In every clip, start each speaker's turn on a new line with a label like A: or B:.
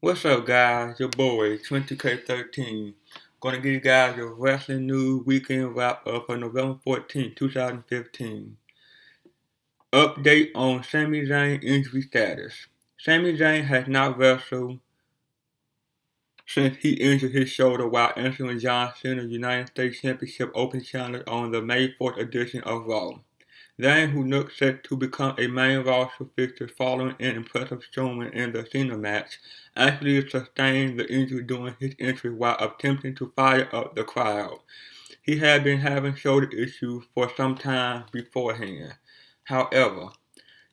A: What's up, guys? Your boy, 20K13. Gonna give you guys your wrestling news weekend wrap up for November 14th, 2015. Update on Sami Zayn injury status. Sami Zayn has not wrestled since he injured his shoulder while entering John Cena's United States Championship Open Challenge on the May 4th edition of Raw. Zayn, who looked set to become a main roster fixture following an impressive showing in the Cena match, actually sustained the injury during his entry while attempting to fire up the crowd. He had been having shoulder issues for some time beforehand. However,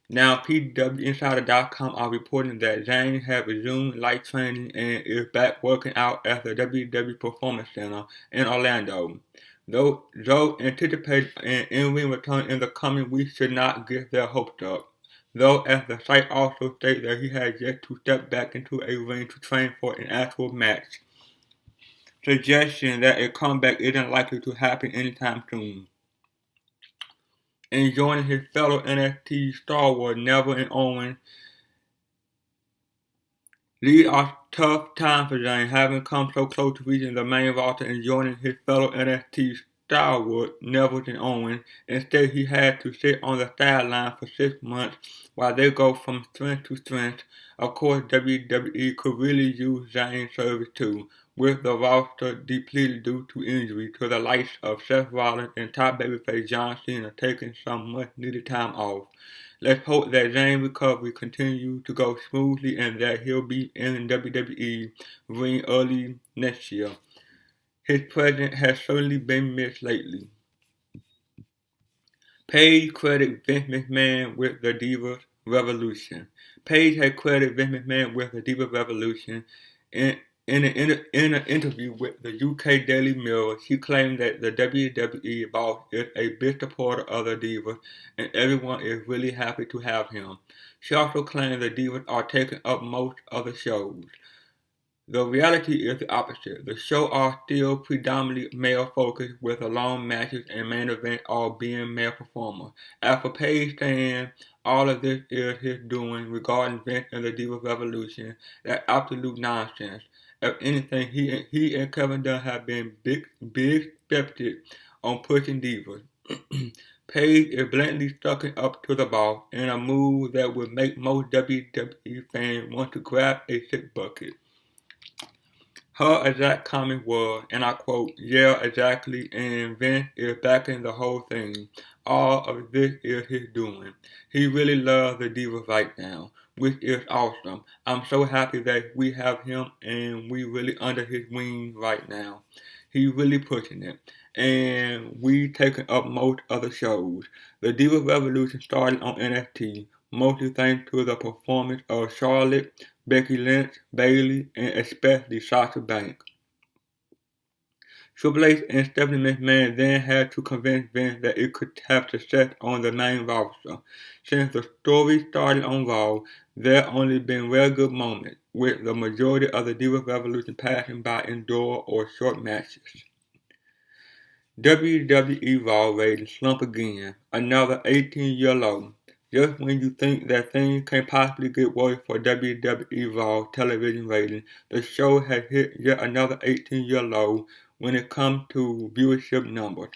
A: now PWInsider.com are reporting that Zayn has resumed light training and is back working out at the WWE Performance Center in Orlando. Though anticipated an in-ring return in the coming weeks should not get their hopes up. Though, as the site also states that he has yet to step back into a ring to train for an actual match, suggesting that a comeback isn't likely to happen anytime soon. And joining his fellow NXT stalwart Neville and Owens, these are tough times for Zayn, having come so close to reaching the main roster and joining his fellow NXT stalwart Neville and Owens. Instead, he had to sit on the sideline for 6 months while they go from strength to strength. Of course, WWE could really use Zayn's service too, with the roster depleted due to injury to the likes of Seth Rollins and top babyface John Cena taking some much-needed time off. Let's hope that Zayn's recovery continues to go smoothly and that he'll be in WWE ring early next year. His presence has certainly been missed lately. Paige credited Vince McMahon with the Divas Revolution. Paige had credited Vince McMahon with the Divas Revolution. In an interview with the UK Daily Mirror, she claimed that the WWE boss is a big supporter of the Divas and everyone is really happy to have him. She also claimed the Divas are taking up most of the shows. The reality is the opposite. The shows are still predominantly male-focused with the long matches and main event all being male performers. As for Paige saying all of this is his doing regarding Vince and the Divas Revolution, that's absolute nonsense. If anything, he and Kevin Dunn have been big skeptics on pushing Divas. Paige is blatantly sucking up to the boss in a move that would make most WWE fans want to grab a sick bucket. Her exact comment was, and I quote, "Yeah, exactly, and Vince is backing the whole thing. All of this is his doing. He really loves the Divas right now, which is awesome. I'm so happy that we have him and we really under his wing right now. He's really pushing it. And we taking up most of the shows. The Divas Revolution started on NXT, mostly thanks to the performance of Charlotte, Becky Lynch, Bayley, and especially Sasha Banks. Triple H and Stephanie McMahon then had to convince Vince that it could have success on the main roster. Since the story started on Raw, there have only been rare good moments, with the majority of the Divas Revolution passing by indoor or short matches. WWE Raw ratings slump again, another 18-year low. Just when you think that things can't possibly get worse for WWE Raw television ratings, the show has hit yet another 18-year low when it comes to viewership numbers.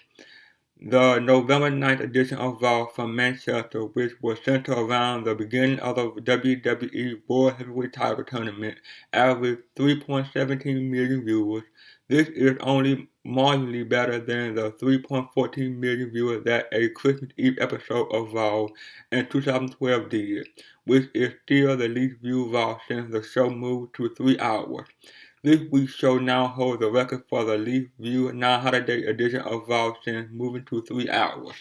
A: The November 9th edition of Raw from Manchester, which was centered around the beginning of the WWE World Heavyweight Title Tournament, averaged 3.17 million viewers. This is only marginally better than the 3.14 million viewers that a Christmas Eve episode of Raw in 2012 did, which is still the least viewed Raw since the show moved to 3 hours. This week's show now holds the record for the least viewed non-holiday edition of Raw since moving to 3 hours.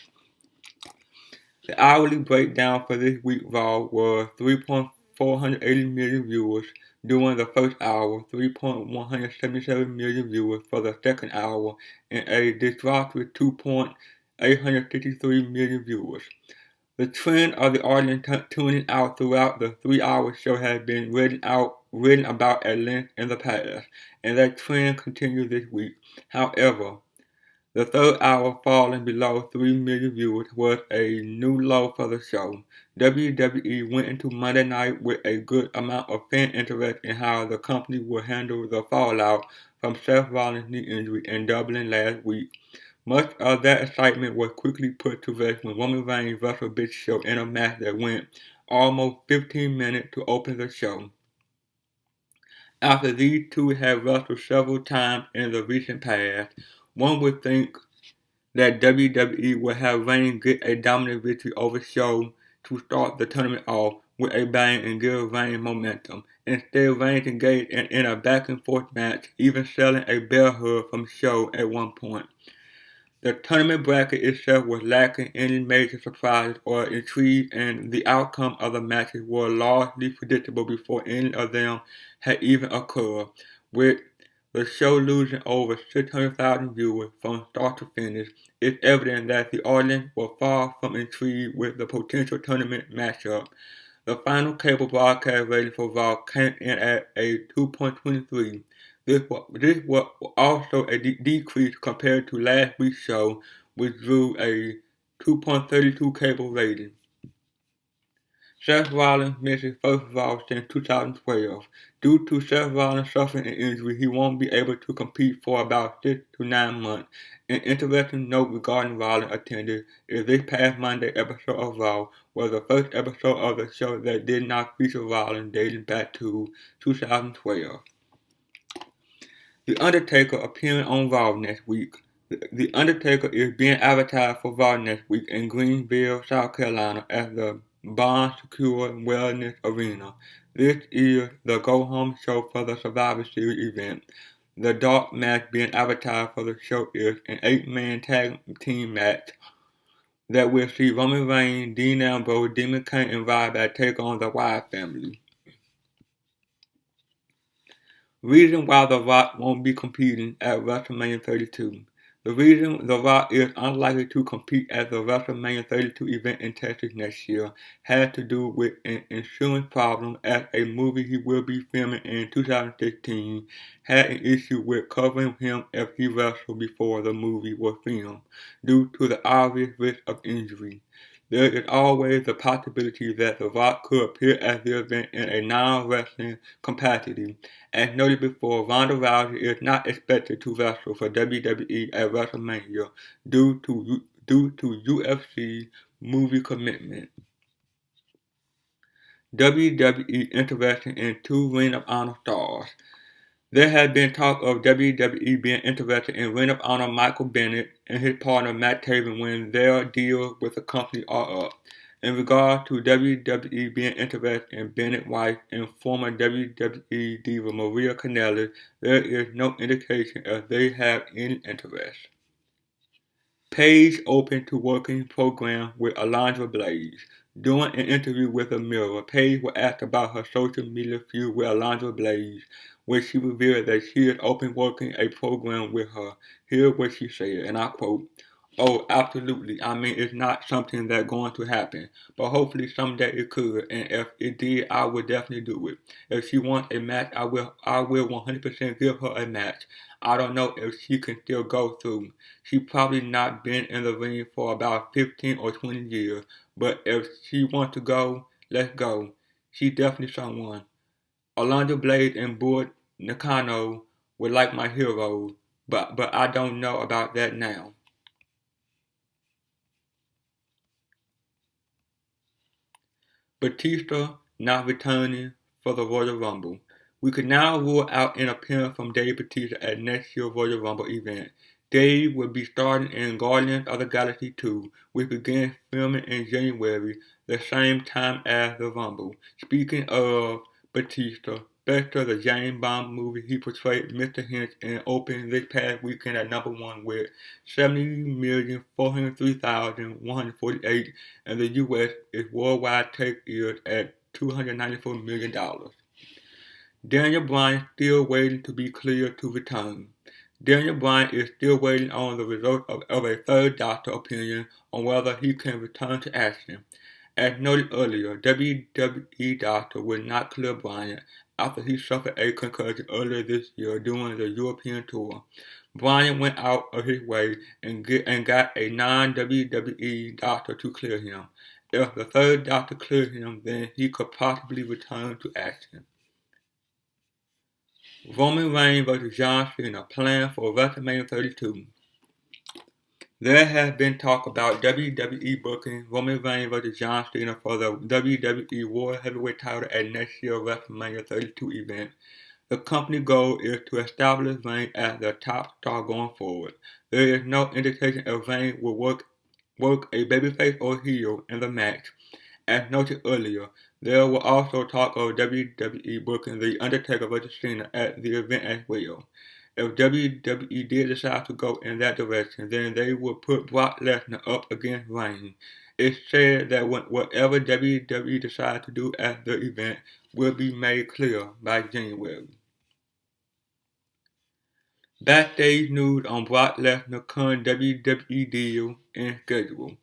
A: The hourly breakdown for this week's Raw was 3.480 million viewers during the first hour, 3.177 million viewers for the second hour, and a disastrous 2.863 million viewers. The trend of the audience tuning out throughout the 3-hour show has been written about at length in the past, and that trend continues this week. However, The third hour, falling below 3 million viewers, was a new low for the show. WWE went into Monday night with a good amount of fan interest in how the company would handle the fallout from Seth Rollins' knee injury in Dublin last week. Much of that excitement was quickly put to rest when Roman Reigns wrestled Big Show in a match that went almost 15 minutes to open the show. After these two had wrestled several times in the recent past, one would think that WWE would have Reigns get a dominant victory over Show to start the tournament off with a bang and give Reigns momentum. Instead, Reigns engaged in a back-and-forth match, even selling a bear hug from Show at one point. The tournament bracket itself was lacking any major surprises or intrigue, and the outcome of the matches were largely predictable before any of them had even occurred, with the show losing over 600,000 viewers from start to finish. It's evident that the audience was far from intrigued with the potential tournament matchup. The final cable broadcast rating for Raw came in at a 2.23. This was also a decrease compared to last week's show, which drew a 2.32 cable rating. Seth Rollins missed his first Raw since 2012. Due to Seth Rollins suffering an injury, he won't be able to compete for about 6 to 9 months. An interesting note regarding Rollins' attendance is this past Monday episode of Raw was the first episode of the show that did not feature Rollins dating back to 2012. The Undertaker appearing on Raw next week. The Undertaker is being advertised for Raw next week in Greenville, South Carolina at the Bond Secure Wellness Arena. This is the go-home show for the Survivor Series event. The dark match being advertised for the show is an 8-man tag team match that will see Roman Reigns, Dean Ambrose, Demon Kane, and Ryback take on the Wyatt family. Reason why The Rock won't be competing at WrestleMania 32. The reason The Rock is unlikely to compete at the WrestleMania 32 event in Texas next year has to do with an insurance problem, as a movie he will be filming in 2016 had an issue with covering him if he wrestled before the movie was filmed, due to the obvious risk of injury. There is always the possibility that The Rock could appear at the event in a non-wrestling capacity. As noted before, Ronda Rousey is not expected to wrestle for WWE at WrestleMania due to UFC movie commitment. WWE interested in 2 Ring of Honor stars. There has been talk of WWE being interested in Ring of Honor Michael Bennett and his partner Matt Taven when their deals with the company are up. In regard to WWE being interested in Bennett's wife and former WWE diva Maria Kanellis, there is no indication if they have any interest. Paige open to working program with Alundra Blaze. During an interview with The Mirror, Paige was asked about her social media feud with Alundra Blaze, where she revealed that she is open working a program with her. Here's what she said, and I quote, "Oh, absolutely. I mean, it's not something that's going to happen, but hopefully someday it could, and if it did, I would definitely do it. If she wants a match, I will 100% give her a match. I don't know if she can still go through. She probably not been in the ring for about 15 or 20 years, but if she wants to go, let's go. She's definitely someone. Alundra Blaze and Bull Nakano were like my heroes, but I don't know about that now." Batista not returning for the Royal Rumble. We could now rule out an appearance from Dave Batista at next year's Royal Rumble event. Dave will be starring in Guardians of the Galaxy 2, which begins filming in January, the same time as the Rumble. Speaking of Batista, Spectre, the James Bond movie he portrayed Mr. Hinch in, opened this past weekend at #1 with 70,403,148, and the U.S. its worldwide take is at $294 million. Daniel Bryan still waiting to be cleared to return. Daniel Bryan is still waiting on the result of a third doctor opinion on whether he can return to action. As noted earlier, WWE doctor would not clear Bryan after he suffered a concussion earlier this year during the European tour. Bryan went out of his way and got a non-WWE doctor to clear him. If the third doctor cleared him, then he could possibly return to action. Roman Reigns vs. John Cena planned for WrestleMania 32. There has been talk about WWE booking Roman Reigns vs. John Cena for the WWE World Heavyweight title at next year's WrestleMania 32 event. The company goal is to establish Reigns as the top star going forward. There is no indication if Reigns will work a babyface or heel in the match. As noted earlier, there were also talk of WWE booking The Undertaker vs. Cena at the event as well. If WWE did decide to go in that direction, then they would put Brock Lesnar up against Reigns. It's said that whatever WWE decides to do at the event will be made clear by January. Backstage news on Brock Lesnar's current WWE deal and schedule.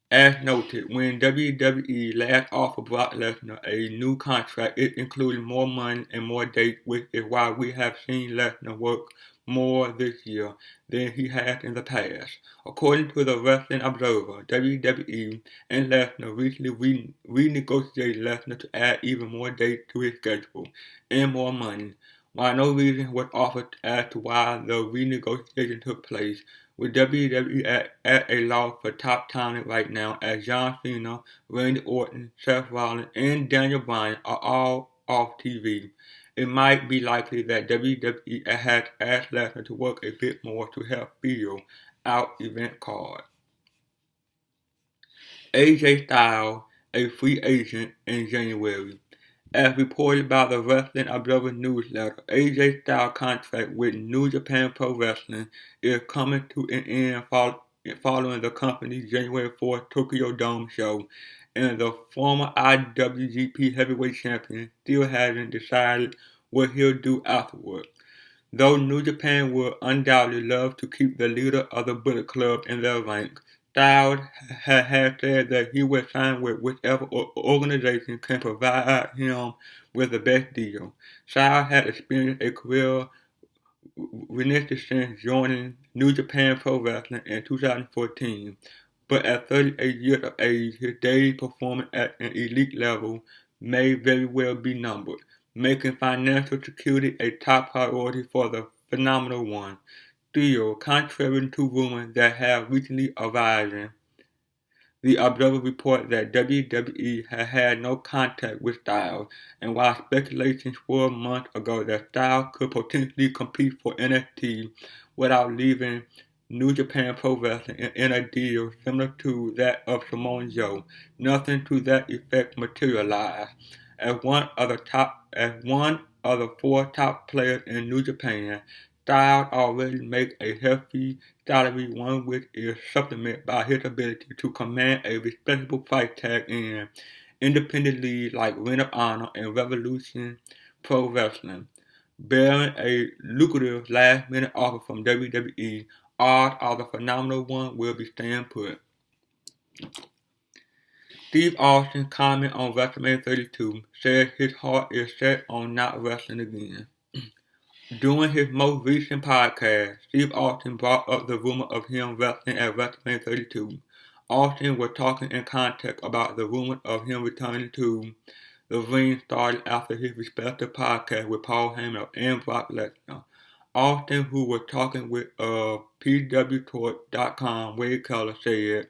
A: As noted, when WWE last offered Brock Lesnar a new contract, it included more money and more dates, which is why we have seen Lesnar work more this year than he has in the past. According to the Wrestling Observer, WWE and Lesnar recently renegotiated Lesnar to add even more dates to his schedule and more money. While no reason was offered as to why the renegotiation took place, with WWE at a loss for top talent right now, as John Cena, Randy Orton, Seth Rollins, and Daniel Bryan are all off TV. It might be likely that WWE has asked Lesnar to work a bit more to help fill out event cards. AJ Styles, a free agent in January. As reported by the Wrestling Observer newsletter, AJ Styles' contract with New Japan Pro Wrestling is coming to an end following the company's January 4th Tokyo Dome show, and the former IWGP Heavyweight Champion still hasn't decided what he'll do afterward. Though New Japan would undoubtedly love to keep the leader of the Bullet Club in their ranks, Styles has said that he will sign with whichever organization can provide him with the best deal. Styles has experienced a career renaissance since joining New Japan Pro Wrestling in 2014, but at 38 years of age, his days performing at an elite level may very well be numbered, making financial security a top priority for the phenomenal one. Still, contrary to rumors that have recently arisen, the Observer reported that WWE had had no contact with Styles, and while speculation swirled months ago that Styles could potentially compete for NXT without leaving New Japan Pro Wrestling in a deal similar to that of Samoa Joe, nothing to that effect materialized. As one of the four top players in New Japan, Styles already makes a hefty salary, one which is supplemented by his ability to command a respectable price tag in independent leagues like Ring of Honor and Revolution Pro Wrestling. Bearing a lucrative last-minute offer from WWE, odds are the phenomenal one will be staying put. Steve Austin comment on WrestleMania 32 says his heart is set on not wrestling again. During his most recent podcast, Steve Austin brought up the rumor of him wrestling at WrestleMania 32. Austin was talking in context about the rumor of him returning to the ring started after his respective podcast with Paul Heyman and Brock Lesnar. Austin, who was talking with PWTalk.com, Wade Keller, said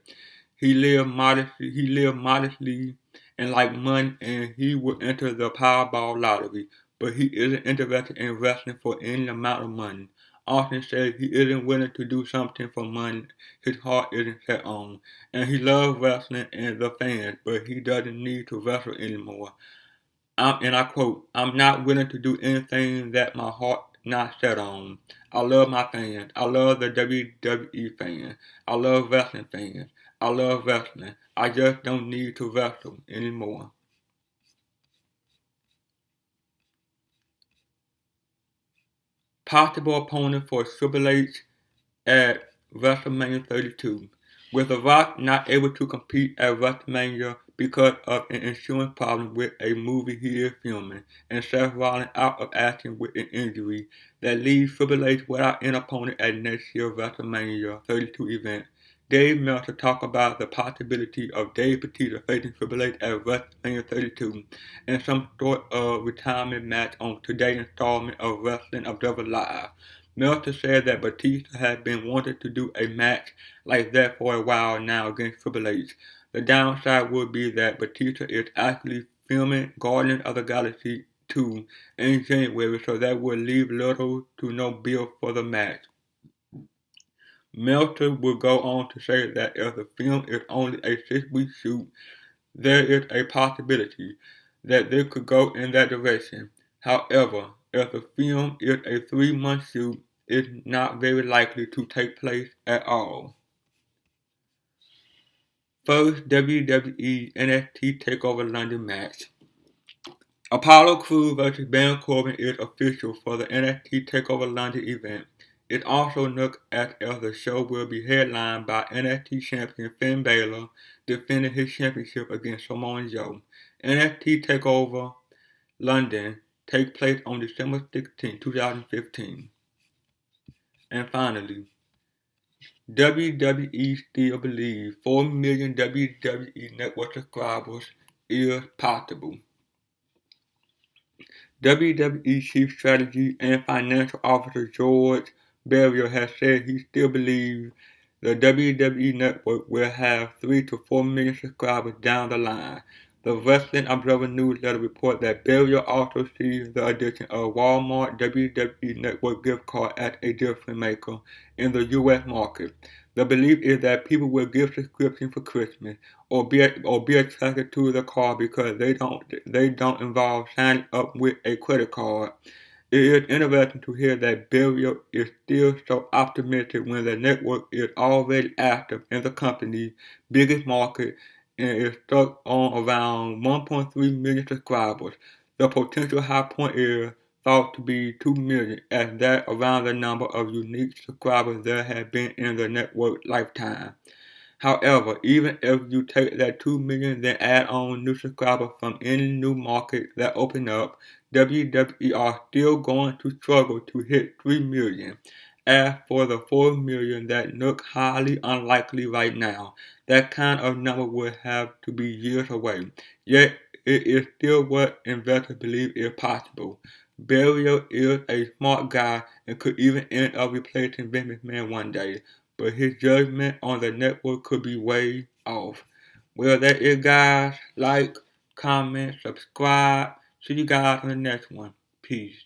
A: he lived modestly and like money, and he would enter the Powerball lottery, but he isn't interested in wrestling for any amount of money. Austin said he isn't willing to do something for money his heart isn't set on, and he loves wrestling and the fans, but he doesn't need to wrestle anymore. And I quote, "I'm not willing to do anything that my heart not set on. I love my fans. I love the WWE fans. I love wrestling fans. I love wrestling. I just don't need to wrestle anymore." Possible opponent for Triple H at WrestleMania 32. With The Rock not able to compete at WrestleMania because of an insurance problem with a movie he is filming, and Seth Rollins out of action with an injury that leaves Triple H without an opponent at next year's WrestleMania 32 event. Dave Meltzer talked about the possibility of Dave Bautista facing Triple H at WrestleMania 32 and some sort of retirement match on today's installment of Wrestling Observer Live. Meltzer said that Batista has been wanting to do a match like that for a while now against Triple H. The downside would be that Batista is actually filming Guardians of the Galaxy 2 in January, so that would leave little to no build for the match. Meltzer would go on to say that if the film is only a 6-week shoot, there is a possibility that they could go in that direction. However, if the film is a 3-month shoot, it's not very likely to take place at all. First WWE NXT TakeOver London match. Apollo Crews vs. Baron Corbin is official for the NXT TakeOver London event. It also looks as if the show will be headlined by NXT champion Finn Balor defending his championship against Samoa Joe. NXT TakeOver London takes place on December 16, 2015. And finally, WWE still believes 4 million WWE Network subscribers is possible. WWE Chief Strategy and Financial Officer George Barrier has said he still believes the WWE Network will have 3 to 4 million subscribers down the line. The Wrestling Observer newsletter reports that Barrier also sees the addition of Walmart WWE Network gift card as a difference maker in the U.S. market. The belief is that people will give subscriptions for Christmas or be attracted to the card because they don't involve signing up with a credit card. It is interesting to hear that Barrier is still so optimistic when the network is already active in the company's biggest market and is stuck on around 1.3 million subscribers. The potential high point is thought to be 2 million, as that around the number of unique subscribers there have been in the network lifetime. However, even if you take that 2 million then add on new subscribers from any new market that open up, WWE are still going to struggle to hit 3 million. As for the 4 million that look highly unlikely right now, that kind of number would have to be years away. Yet, it is still what investors believe is possible. Barrier is a smart guy and could even end up replacing Vince McMahon one day, but his judgment on the network could be way off. Well, that is, guys. Like, comment, subscribe. See you guys on the next one. Peace.